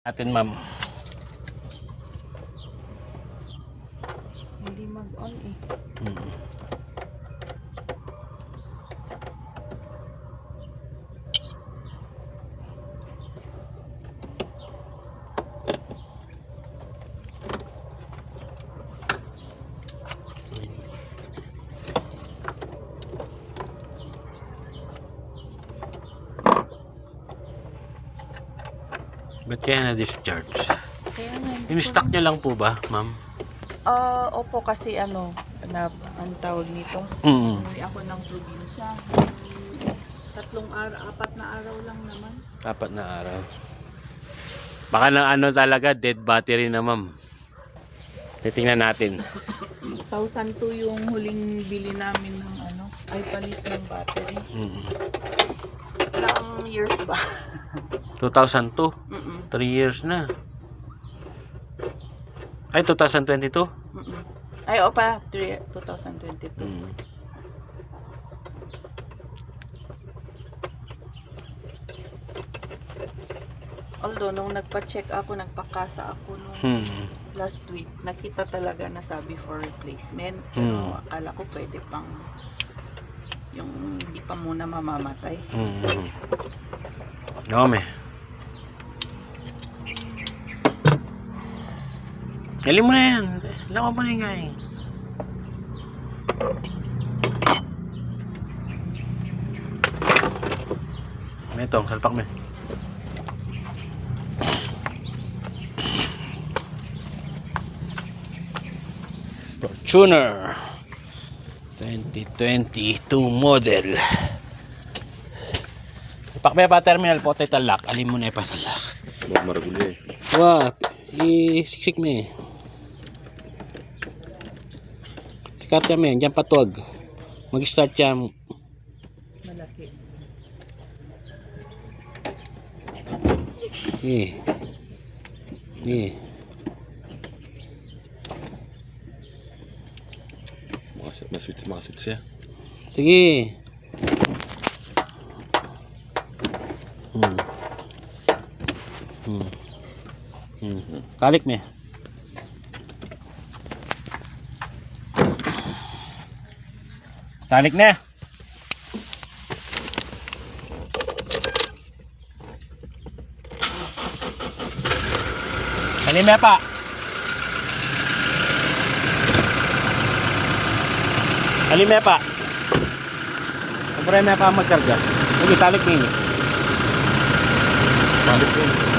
Atin, ma'am. Hindi mag-on eh. Ba't kaya na-discharge? Kaya nga. In-stock niya lang po ba, ma'am? Opo kasi ano, ang tawag nito. Mm. Umuwi ako ng probinsya. 4 na araw lang naman. 4 na araw. Baka na ano talaga, dead battery na, ma'am. Titingnan natin. 1,002 yung huling bili namin ng ano, ay palit ng battery. Ilang years ba? 2002. 3 years na. Ay, 2022? Ay, opa, 2022. Although, nung nagpa-check ako, nagpakasa ako nung last week, nakita talaga na sabi for replacement. Pero akala ko pwede pang yung hindi pa muna mamamatay. Nome. Galing mo na yan. Lawan mo na yung ngay. Ito, salpak mo. Fortuner 2022 model. Ipakme pa terminal po tayo talak. Alin mo na ipasalak. Maraguli. Wah, isiksik me. Sikat kami, dyan patuwag. Mag-start yan. Malaki. Maswitch siya. Sige. Talik me. Talik na. Talik me pa. Talik me pa. Siyempre me pa magkarga. Sige, talik me. Balik ko.